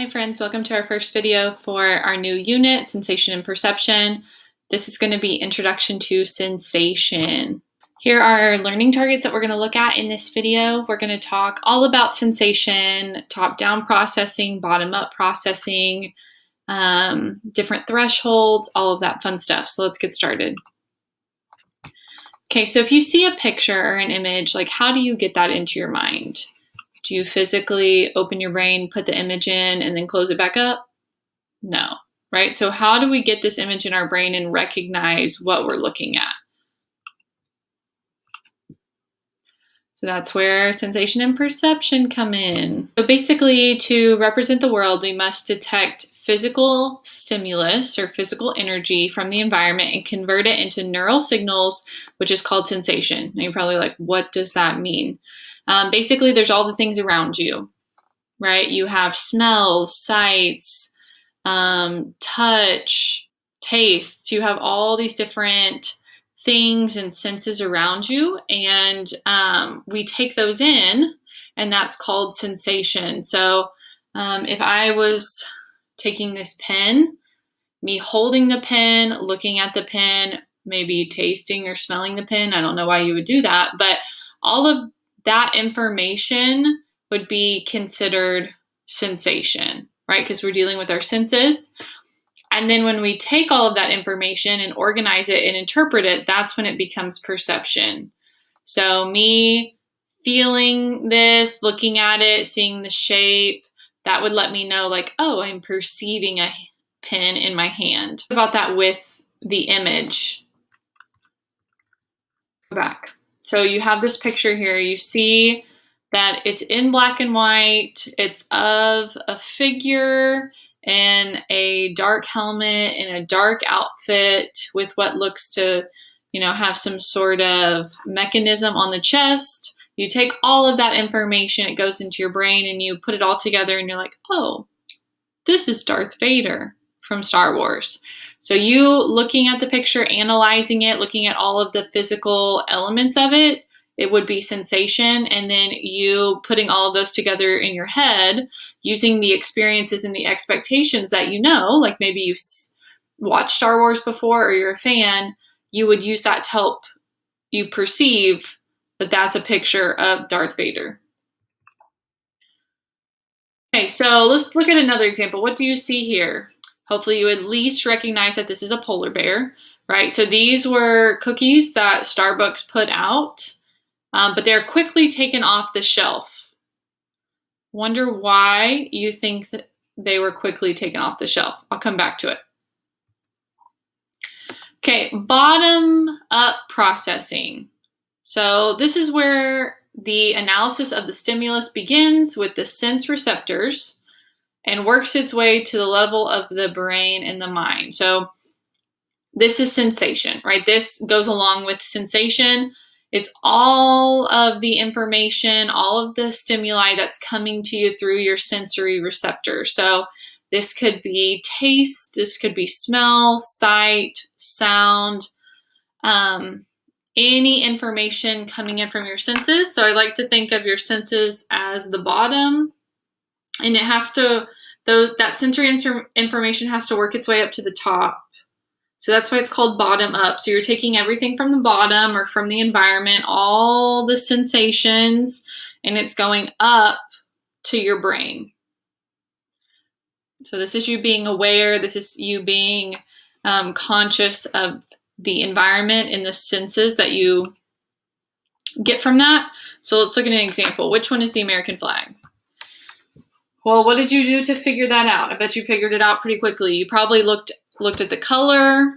Hi friends, welcome to our first video for our new unit, Sensation and Perception. This is going to be Introduction to Sensation. Here are our learning targets that we're going to look at in this video. We're going to talk all about sensation, top-down processing, bottom-up processing, different thresholds, all of that fun stuff. So let's get started. Okay, so if you see a picture or an image, like how do you get that into your mind? Do you physically open your brain, put the image in, and then close it back up? No, right? So how do we get this image in our brain and recognize what we're looking at? So that's where sensation and perception come in. So basically, to represent the world, we must detect physical stimulus or physical energy from the environment and convert it into neural signals, which is called sensation. And you're probably like, what does that mean? Basically, there's all the things around you, right? You have smells, sights, touch, tastes. You have all these different things and senses around you, and we take those in, and that's called sensation. So if I was taking this pen, me holding the pen, looking at the pen, maybe tasting or smelling the pen, I don't know why you would do that, but all of that information would be considered sensation, right? Because we're dealing with our senses. And then when we take all of that information and organize it and interpret it, that's when it becomes perception. So me feeling this, looking at it, seeing the shape, that would let me know like, oh, I'm perceiving a pen in my hand. What about that with the image? Go back. So you have this picture here. You see that it's in black and white. It's of a figure in a dark helmet, in a dark outfit with what looks to, have some sort of mechanism on the chest. You take all of that information, it goes into your brain, and you put it all together, and you're like, oh, this is Darth Vader from Star Wars. So you looking at the picture, analyzing it, looking at all of the physical elements of it, it would be sensation. And then you putting all of those together in your head, using the experiences and the expectations that like maybe you've watched Star Wars before or you're a fan, you would use that to help you perceive that that's a picture of Darth Vader. Okay, so let's look at another example. What do you see here? Hopefully you at least recognize that this is a polar bear, right? So these were cookies that Starbucks put out, but they're quickly taken off the shelf. Wonder why you think that they were quickly taken off the shelf. I'll come back to it. Okay, bottom up processing. So this is where the analysis of the stimulus begins with the sense receptors and works its way to the level of the brain and the mind. So this is sensation, right? This goes along with sensation. It's all of the information, all of the stimuli that's coming to you through your sensory receptors. So this could be taste, this could be smell, sight, sound, any information coming in from your senses. So I like to think of your senses as the bottom, and it has to, that sensory information has to work its way up to the top. So that's why it's called bottom up. So you're taking everything from the bottom or from the environment, all the sensations, and it's going up to your brain. So this is you being aware. This is you being conscious of the environment and the senses that you get from that. So let's look at an example. Which one is the American flag? Well, what did you do to figure that out? I bet you figured it out pretty quickly. You probably looked at the color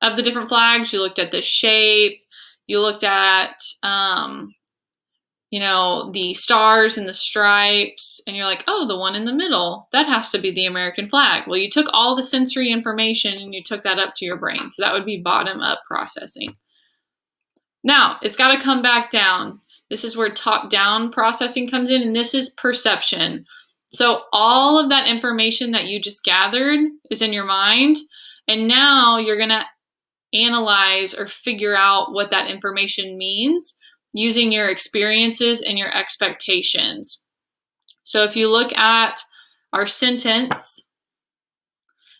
of the different flags. You looked at the shape. You looked at, the stars and the stripes. And you're like, oh, the one in the middle, that has to be the American flag. Well, you took all the sensory information and you took that up to your brain. So that would be bottom up processing. Now, it's got to come back down. This is where top down processing comes in, and this is perception. So all of that information that you just gathered is in your mind, and now you're going to analyze or figure out what that information means using your experiences and your expectations. So if you look at our sentence.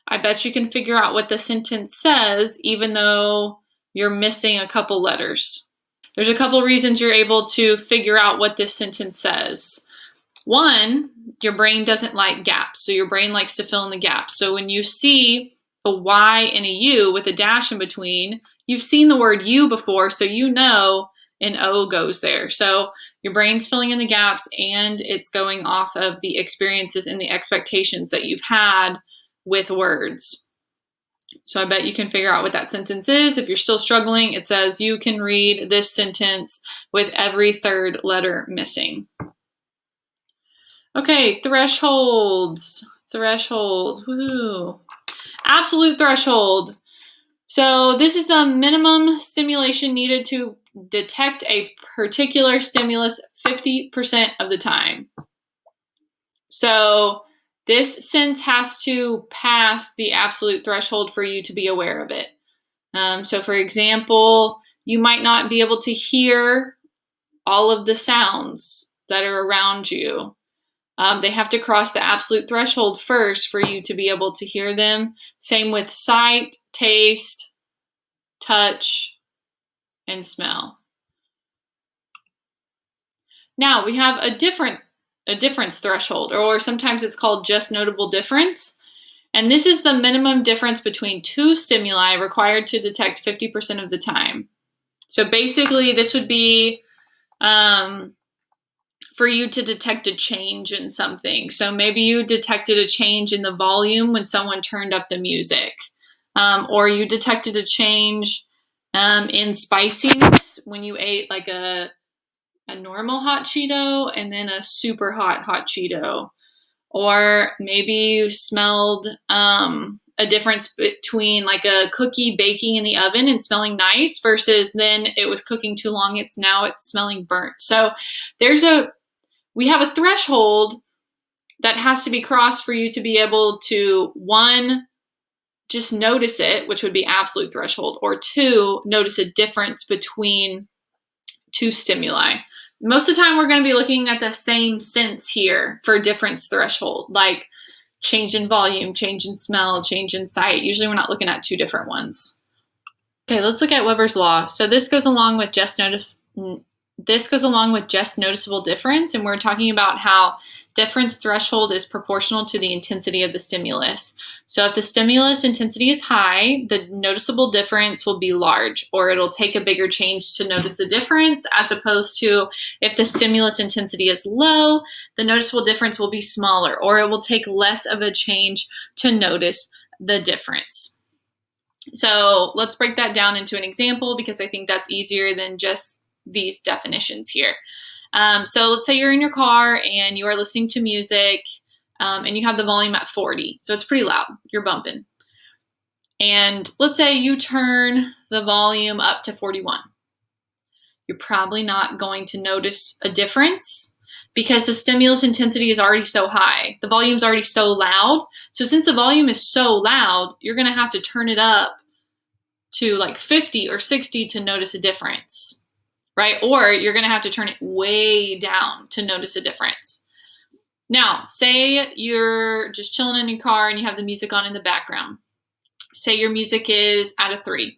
I bet you can figure out what the sentence says, even though you're missing a couple letters. There's a couple reasons you're able to figure out what this sentence says. One, your brain doesn't like gaps, so your brain likes to fill in the gaps. So when you see a Y and a U with a dash in between, you've seen the word you before, so you know an O goes there. So your brain's filling in the gaps, and it's going off of the experiences and the expectations that you've had with words. So I bet you can figure out what that sentence is. If you're still struggling, it says you can read this sentence with every third letter missing. Okay, thresholds. Thresholds. Woohoo. Absolute threshold. So this is the minimum stimulation needed to detect a particular stimulus 50% of the time. So this sense has to pass the absolute threshold for you to be aware of it. So for example, you might not be able to hear all of the sounds that are around you. They have to cross the absolute threshold first for you to be able to hear them. Same with sight, taste, touch, and smell. Now we have a difference threshold, or sometimes it's called just notable difference. And this is the minimum difference between two stimuli required to detect 50% of the time. So basically this would be for you to detect a change in something. So maybe you detected a change in the volume when someone turned up the music. Or you detected a change in spiciness when you ate like a normal hot Cheeto and then a super hot Cheeto. Or maybe you smelled a difference between like a cookie baking in the oven and smelling nice versus then it was cooking too long. It's smelling burnt. So we have a threshold that has to be crossed for you to be able to, one, just notice it, which would be absolute threshold, or two, notice a difference between two stimuli. Most of the time, we're going to be looking at the same sense here for difference threshold, like change in volume, change in smell, change in sight. Usually we're not looking at two different ones. Okay, let's look at Weber's law. So this goes along with just noticeable difference, and we're talking about how difference threshold is proportional to the intensity of the stimulus. So if the stimulus intensity is high, the noticeable difference will be large, or it'll take a bigger change to notice the difference, as opposed to if the stimulus intensity is low, the noticeable difference will be smaller, or it will take less of a change to notice the difference. So let's break that down into an example, because I think that's easier than just these definitions here. So let's say you're in your car and you are listening to music and you have the volume at 40. So it's pretty loud. You're bumping. And let's say you turn the volume up to 41. You're probably not going to notice a difference because the stimulus intensity is already so high. The volume's already so loud. So since the volume is so loud, you're going to have to turn it up to like 50 or 60 to notice a difference, right? Or you're going to have to turn it way down to notice a difference. Now, say you're just chilling in your car and you have the music on in the background. Say your music is at a 3.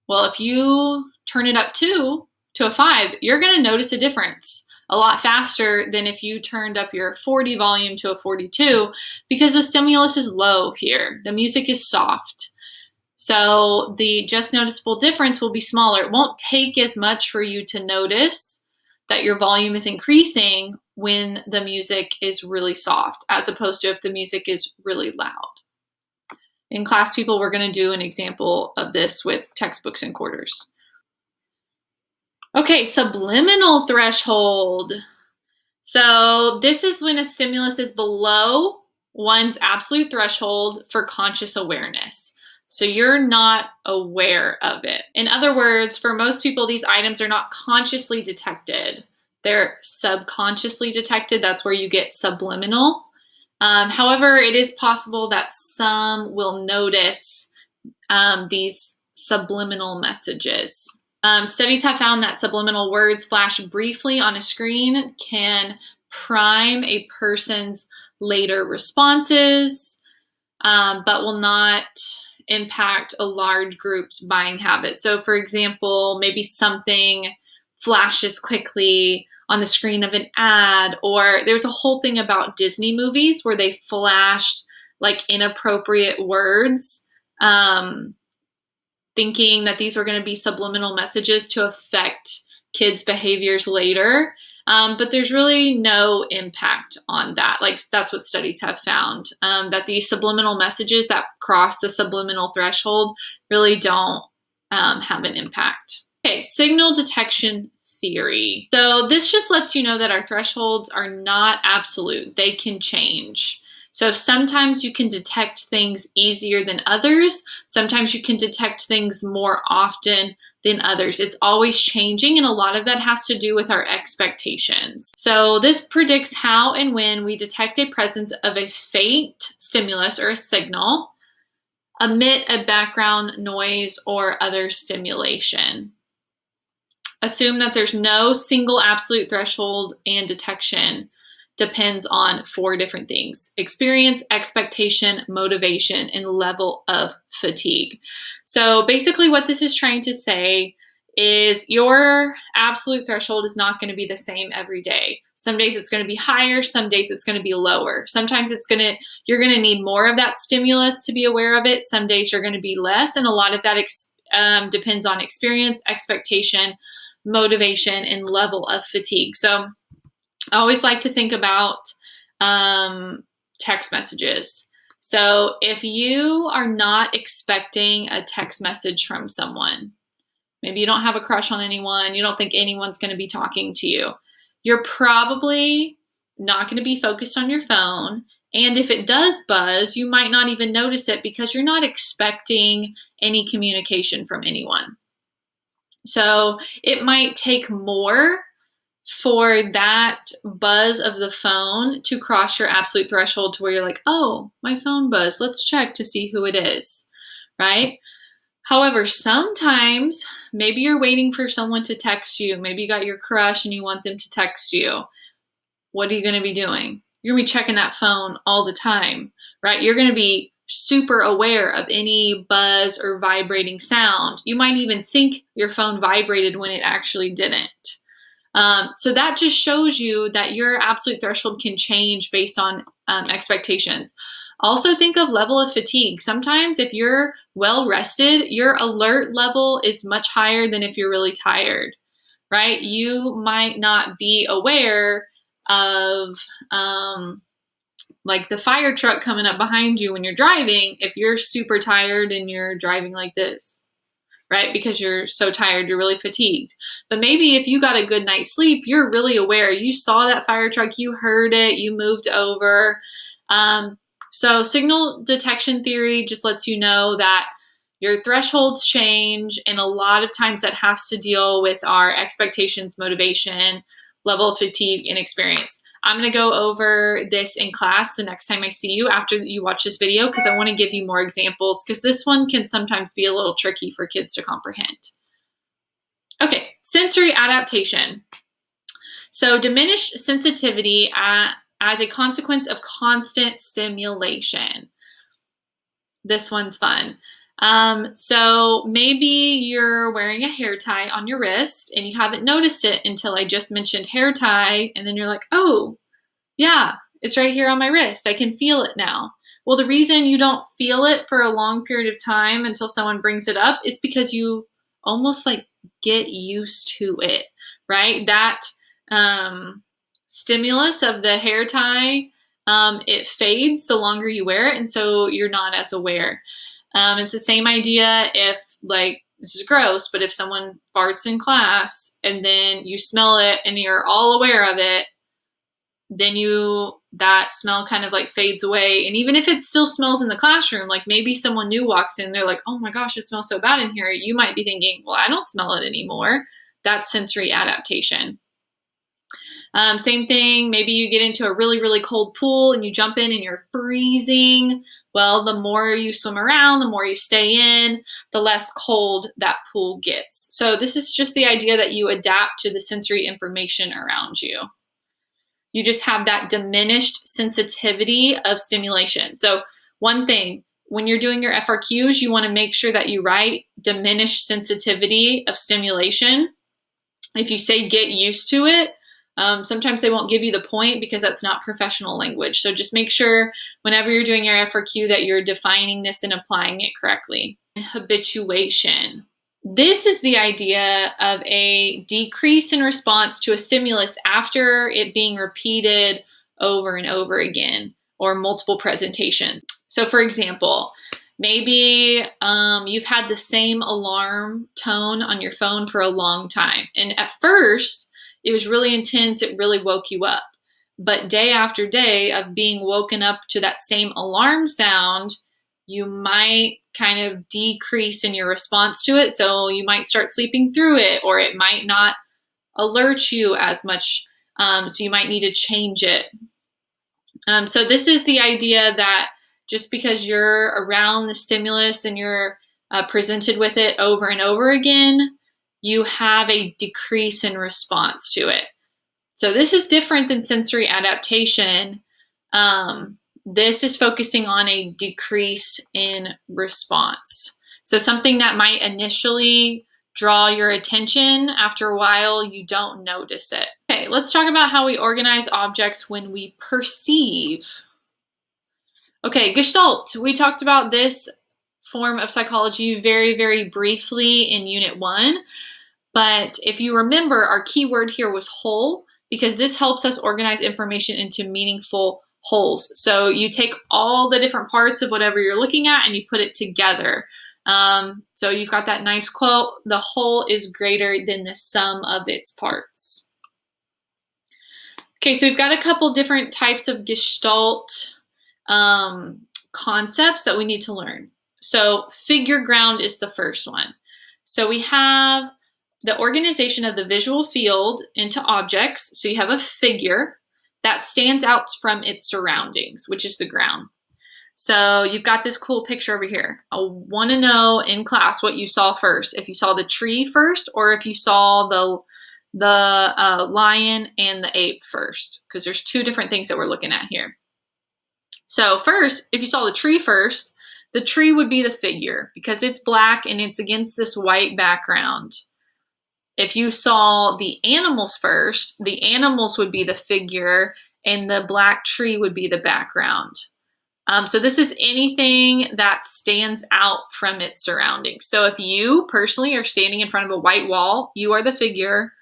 Well, if you turn it up to a 5, you're going to notice a difference a lot faster than if you turned up your 40 volume to a 42, because the stimulus is low here. The music is soft. So the just noticeable difference will be smaller. It won't take as much for you to notice that your volume is increasing when the music is really soft, as opposed to if the music is really loud. In class, people, we're going to do an example of this with textbooks and quarters. Okay, subliminal threshold. So this is when a stimulus is below one's absolute threshold for conscious awareness. So you're not aware of it. In other words, for most people, these items are not consciously detected. They're subconsciously detected. That's where you get subliminal. However, it is possible that some will notice these subliminal messages. Studies have found that subliminal words flash briefly on a screen can prime a person's later responses, but will not impact a large group's buying habits. So for example, maybe something flashes quickly on the screen of an ad, or there's a whole thing about Disney movies where they flashed like inappropriate words, thinking that these were going to be subliminal messages to affect kids' behaviors later. But there's really no impact on that. Like that's what studies have found, that these subliminal messages that cross the subliminal threshold really don't have an impact. Okay, signal detection theory. So this just lets you know that our thresholds are not absolute. They can change. So sometimes you can detect things easier than others. Sometimes you can detect things more often than others. It's always changing, and a lot of that has to do with our expectations. So this predicts how and when we detect a presence of a faint stimulus or a signal, emit a background noise or other stimulation. Assume that there's no single absolute threshold, and detection depends on 4 different things: experience, expectation, motivation, and level of fatigue. So basically what this is trying to say is your absolute threshold is not going to be the same every day. Some days it's going to be higher, some days it's going to be lower. Sometimes you're going to need more of that stimulus to be aware of it. Some days you're going to be less, and a lot of that depends on experience, expectation, motivation, and level of fatigue. So I always like to think about text messages. So if you are not expecting a text message from someone, maybe you don't have a crush on anyone, you don't think anyone's going to be talking to you, you're probably not going to be focused on your phone. And if it does buzz, you might not even notice it because you're not expecting any communication from anyone. So it might take more for that buzz of the phone to cross your absolute threshold to where you're like, oh, my phone buzzed, let's check to see who it is, right? However, sometimes maybe you're waiting for someone to text you. Maybe you got your crush and you want them to text you. What are you going to be doing? You're going to be checking that phone all the time, right? You're going to be super aware of any buzz or vibrating sound. You might even think your phone vibrated when it actually didn't. So that just shows you that your absolute threshold can change based on expectations. Also think of level of fatigue. Sometimes if you're well rested, your alert level is much higher than if you're really tired, right? You might not be aware of like the fire truck coming up behind you when you're driving if you're super tired and you're driving like this, right? Because you're so tired, you're really fatigued. But maybe if you got a good night's sleep, you're really aware. You saw that fire truck, you heard it, you moved over. So signal detection theory just lets you know that your thresholds change, and a lot of times that has to deal with our expectations, motivation, level of fatigue, and experience. I'm going to go over this in class the next time I see you after you watch this video, because I want to give you more examples, because this one can sometimes be a little tricky for kids to comprehend. Okay, sensory adaptation. So diminished sensitivity as a consequence of constant stimulation. This one's fun. So maybe you're wearing a hair tie on your wrist and you haven't noticed it until I just mentioned hair tie, and then you're like, oh, yeah, it's right here on my wrist. I can feel it now. Well, the reason you don't feel it for a long period of time until someone brings it up is because you almost like get used to it, right? That stimulus of the hair tie, it fades the longer you wear it, and so you're not as aware. It's the same idea if, like, this is gross, but if someone farts in class and then you smell it and you're all aware of it, then that smell kind of like fades away. And even if it still smells in the classroom, like maybe someone new walks in, they're like, oh my gosh, it smells so bad in here. You might be thinking, well, I don't smell it anymore. That's sensory adaptation. Same thing, maybe you get into a really, really cold pool and you jump in and you're freezing. Well, the more you swim around, the more you stay in, the less cold that pool gets. So this is just the idea that you adapt to the sensory information around you. you just have that diminished sensitivity of stimulation. So one thing, when you're doing your FRQs, you want to make sure that you write diminished sensitivity of stimulation. If you say get used to it, sometimes they won't give you the point because that's not professional language. So just make sure whenever you're doing your FRQ that you're defining this and applying it correctly. Habituation. This is the idea of a decrease in response to a stimulus after it being repeated over and over again or multiple presentations. So for example, maybe you've had the same alarm tone on your phone for a long time. And at first, it was really intense. It really woke you up. But day after day of being woken up to that same alarm sound, you might kind of decrease in your response to it. So you might start sleeping through it, or it might not alert you as much. So you might need to change it. So this is the idea that just because you're around the stimulus and you're presented with it over and over again, you have a decrease in response to it. So this is different than sensory adaptation. This is focusing on a decrease in response. So something that might initially draw your attention, after a while, you don't notice it. Okay, let's talk about how we organize objects when we perceive. Okay, Gestalt. We talked about this form of psychology very, very briefly in Unit 1. But if you remember, our key word here was whole, because this helps us organize information into meaningful wholes. So you take all the different parts of whatever you're looking at and you put it together. So you've got that nice quote, the whole is greater than the sum of its parts. Okay, so we've got a couple different types of Gestalt concepts that we need to learn. So figure ground is the first one. So we have the organization of the visual field into objects. So you have a figure that stands out from its surroundings, which is the ground. So you've got this cool picture over here. I want to know in class what you saw first. If you saw the tree first, or if you saw the lion and the ape first, because there's two different things that we're looking at here. So first, if you saw the tree first, the tree would be the figure because it's black and it's against this white background. If you saw the animals first, the animals would be the figure and the black tree would be the background. So this is anything that stands out from its surroundings. So if you personally are standing in front of a white wall, you are the figure,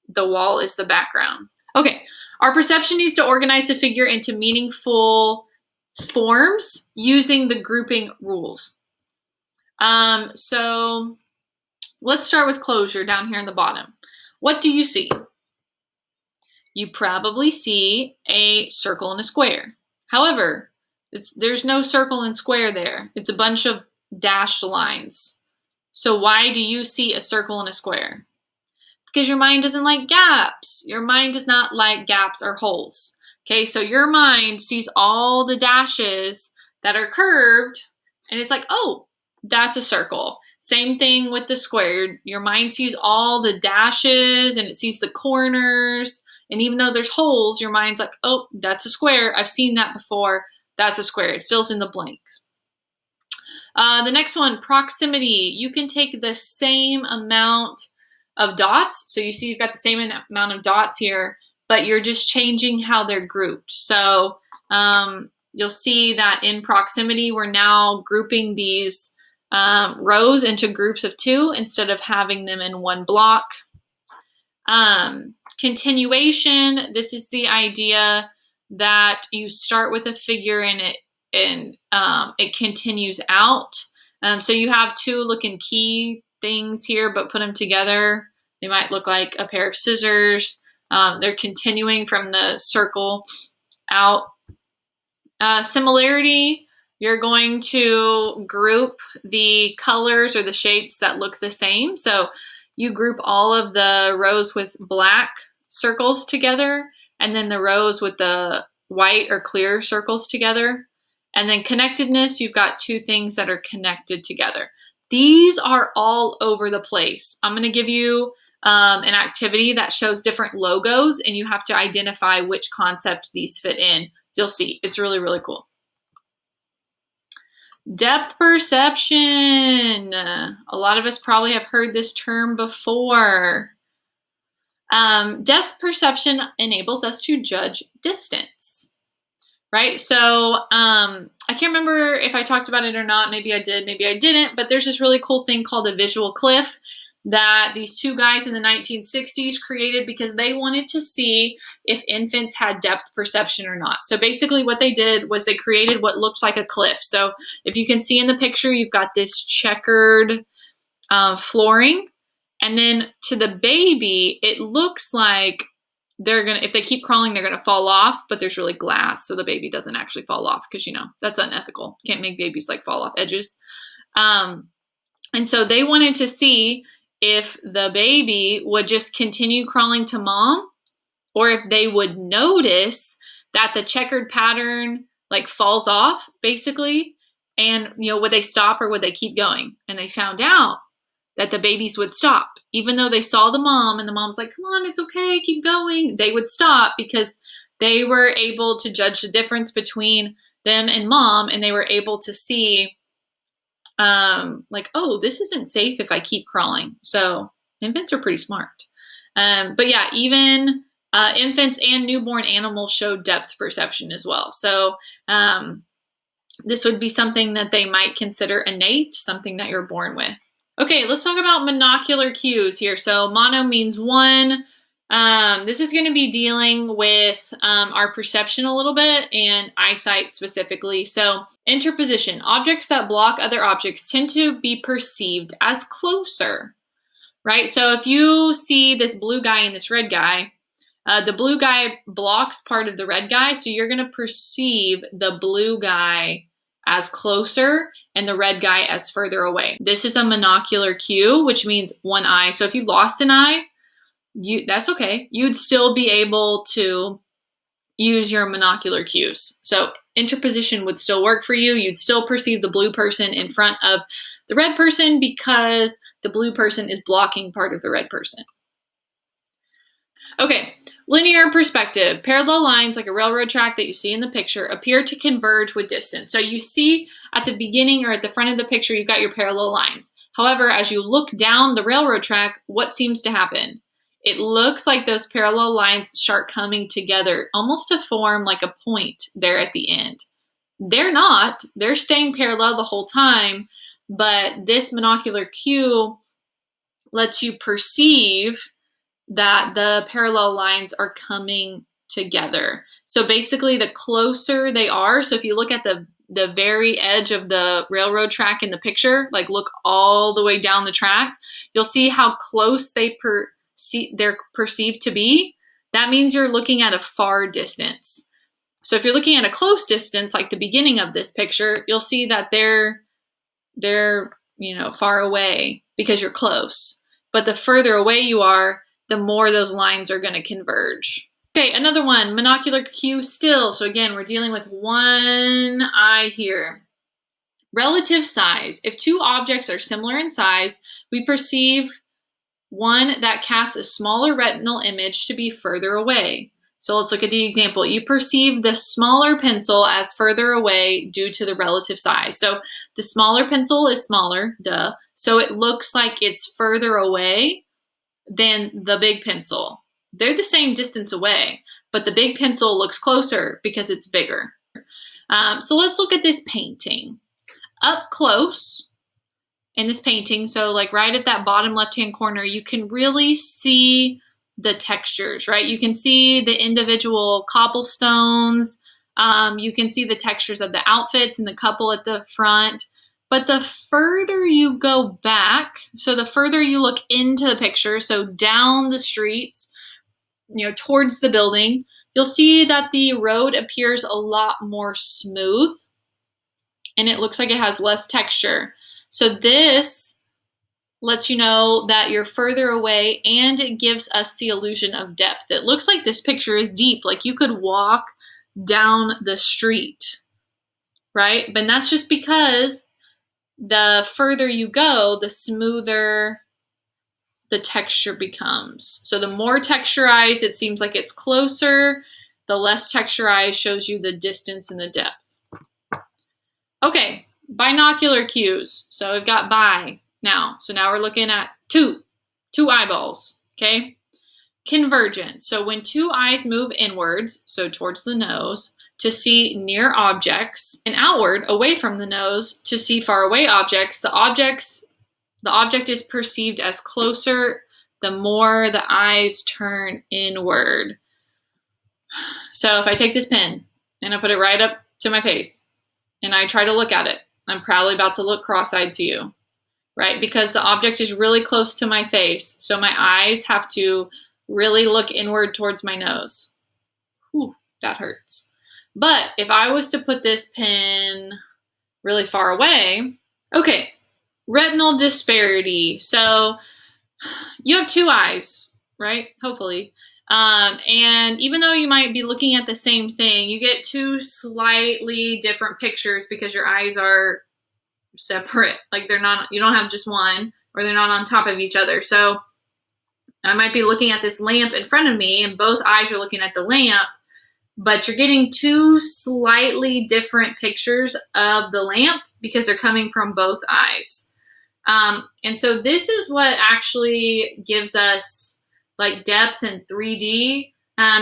the wall is the background. Okay, our perception needs to organize the figure into meaningful forms using the grouping rules. So let's start with closure down here in the bottom. What do you see? You probably see a circle and a square. However, there's no circle and square there. It's a bunch of dashed lines. So why do you see a circle and a square? Because your mind doesn't like gaps. Your mind does not like gaps or holes. Okay, so your mind sees all the dashes that are curved, and it's like, oh, that's a circle. Same thing with the square. Your mind sees all the dashes, and it sees the corners, and even though there's holes, your mind's like, oh, that's a square. I've seen that before. That's a square. It fills in the blanks. The next one, proximity. You can take the same amount of dots. So you see you've got the same amount of dots here, but you're just changing how they're grouped. So you'll see that in proximity, we're now grouping these rows into groups of 2 instead of having them in one block. Continuation, this is the idea that you start with a figure and it continues out. So you have 2 looking key things here, but put them together, they might look like a pair of scissors. They're continuing from the circle out. Similarity, you're going to group the colors or the shapes that look the same. So you group all of the rows with black circles together, and then the rows with the white or clear circles together. And then connectedness, you've got 2 things that are connected together. These are all over the place. I'm going to give you an activity that shows different logos, and you have to identify which concept these fit in. You'll see. It's really, really cool. Depth perception. A lot of us probably have heard this term before. Depth perception enables us to judge distance, right? So I can't remember if I talked about it or not. Maybe I did, maybe I didn't, but there's this really cool thing called a visual cliff that these two guys in the 1960s created because they wanted to see if infants had depth perception or not. So basically what they did was they created what looks like a cliff. So if you can see in the picture, you've got this checkered flooring. And then to the baby, it looks like if they keep crawling, they're gonna fall off, but there's really glass, so the baby doesn't actually fall off because, that's unethical. Can't make babies like fall off edges. And so they wanted to see if the baby would just continue crawling to mom, or if they would notice that the checkered pattern like falls off basically, and would they stop or would they keep going? And they found out that the babies would stop. Even though they saw the mom and the mom's like, come on, it's okay, keep going, they would stop because they were able to judge the difference between them and mom, and they were able to see like, oh, this isn't safe if I keep crawling. So infants are pretty smart. But yeah, even infants and newborn animals show depth perception as well. So this would be something that they might consider innate, something that you're born with. Okay, let's talk about monocular cues here. So mono means one. This is going to be dealing with our perception a little bit and eyesight specifically. So interposition, objects that block other objects tend to be perceived as closer, right? So if you see this blue guy and this red guy, the blue guy blocks part of the red guy, so you're going to perceive the blue guy as closer and the red guy as further away. This is a monocular cue, which means one eye. So if you lost an eye, that's okay. You'd still be able to use your monocular cues. So interposition would still work for you. You'd still perceive the blue person in front of the red person because the blue person is blocking part of the red person. Okay, linear perspective. Parallel lines like a railroad track that you see in the picture appear to converge with distance. So you see at the beginning or at the front of the picture, you've got your parallel lines. However, as you look down the railroad track, what seems to happen? It looks like those parallel lines start coming together, almost to form like a point there at the end. They're not. They're staying parallel the whole time, but this monocular cue lets you perceive that the parallel lines are coming together. So basically, the closer they are, so if you look at the very edge of the railroad track in the picture, like look all the way down the track, you'll see how close they're perceived to be. That means you're looking at a far distance. So if you're looking at a close distance, like the beginning of this picture, you'll see that they're far away because you're close. But the further away you are, the more those lines are going to converge. Okay, another one, monocular cue still. So again, we're dealing with one eye here. Relative size. If two objects are similar in size, we perceive one that casts a smaller retinal image to be further away. So let's look at the example. You perceive the smaller pencil as further away due to the relative size. So the smaller pencil is smaller, duh. So it looks like it's further away than the big pencil. They're the same distance away, but the big pencil looks closer because it's bigger. So let's look at this painting. Up close in this painting, so like right at that bottom left-hand corner, you can really see the textures, right? You can see the individual cobblestones. You can see the textures of the outfits and the couple at the front. But the further you go back, so the further you look into the picture, so down the streets, towards the building, you'll see that the road appears a lot more smooth and it looks like it has less texture. So this lets you know that you're further away, and it gives us the illusion of depth. It looks like this picture is deep, like you could walk down the street, right? But that's just because the further you go, the smoother the texture becomes. So the more texturized, it seems like it's closer. The less texturized shows you the distance and the depth. Okay, binocular cues. So we've got bi now. So now we're looking at two eyeballs, okay? Convergence. So when two eyes move inwards, so towards the nose, to see near objects, and outward, away from the nose, to see far away objects, the object is perceived as closer the more the eyes turn inward. So if I take this pen and I put it right up to my face and I try to look at it, I'm probably about to look cross-eyed to you, right? Because the object is really close to my face. So my eyes have to really look inward towards my nose. Whew, that hurts. But if I was to put this pen really far away, okay, retinal disparity. So you have two eyes, right? Hopefully. And even though you might be looking at the same thing, you get two slightly different pictures because your eyes are separate. Like they're not, you don't have just one, or they're not on top of each other. So I might be looking at this lamp in front of me and both eyes are looking at the lamp, but you're getting two slightly different pictures of the lamp because they're coming from both eyes. And so this is what actually gives us like depth in 3D.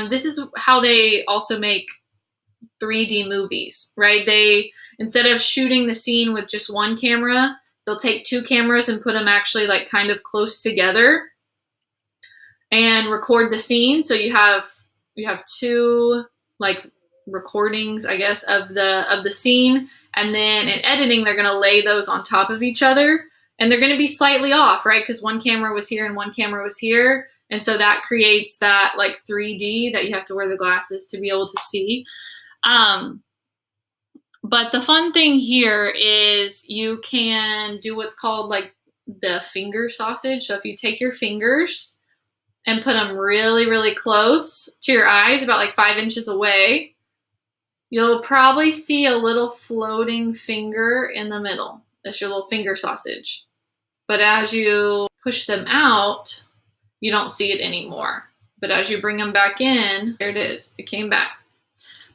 This is how they also make 3D movies, right? They, instead of shooting the scene with just one camera, they'll take two cameras and put them actually like kind of close together and record the scene. So you have two like recordings, I guess, of the scene, and then in editing they're going to lay those on top of each other, and they're going to be slightly off, right? Because one camera was here and one camera was here, and so that creates that like 3D that you have to wear the glasses to be able to see. But the fun thing here is you can do what's called like the finger sausage. So if you take your fingers and put them really, really close to your eyes, about like 5 inches away, you'll probably see a little floating finger in the middle. That's your little finger sausage. But as you push them out, you don't see it anymore. But as you bring them back in, there it is. It came back.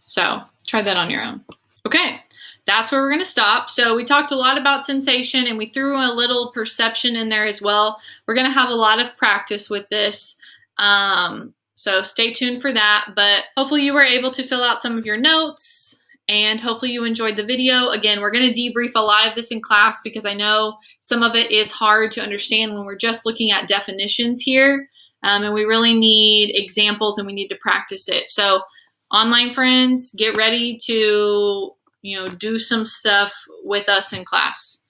So try that on your own. Okay, that's where we're going to stop. So we talked a lot about sensation and we threw a little perception in there as well. We're going to have a lot of practice with this. So stay tuned for that. But hopefully you were able to fill out some of your notes and hopefully you enjoyed the video. Again, we're going to debrief a lot of this in class because I know some of it is hard to understand when we're just looking at definitions here. And we really need examples and we need to practice it. So online friends, get ready to, do some stuff with us in class.